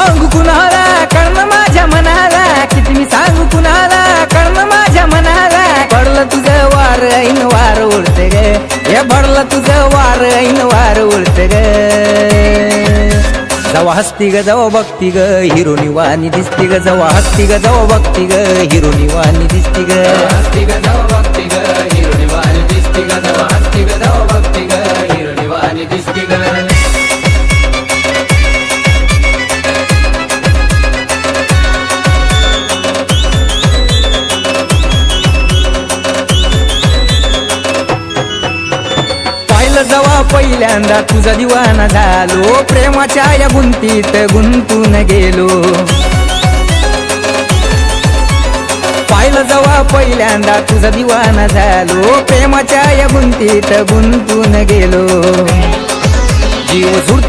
सांगू कुणाला कळण माझ्या मनाला, किती मी सांगू कुणाला कळण माझ्या मनाला. पडलं तुझं वार ऐन वार उडते ग, हे पडलं तुझं वार ऐन वार उडते ग. जवा हसती ग जवा बघती ग हिरोनी वाणी दिसती ग, जवा हसती ग जवा बघती ग हिरोनी वाणी दिसती ग. हसती ग जवा बघती ग हिरोनी वाणी दिसती ग, जवा हसती ग जवा बघती ग हिरोनी वाणी दिसती ग. जवा पहिल्यांदा तुझा दिवाना झालो, प्रेमाच्या या गुंतीत गुंतून गेलो. पाहिलं जवा पहिल्यांदा तुझा दिवाना झालो, प्रेमाच्या या गुंतीत गुंतून गेलो. जीव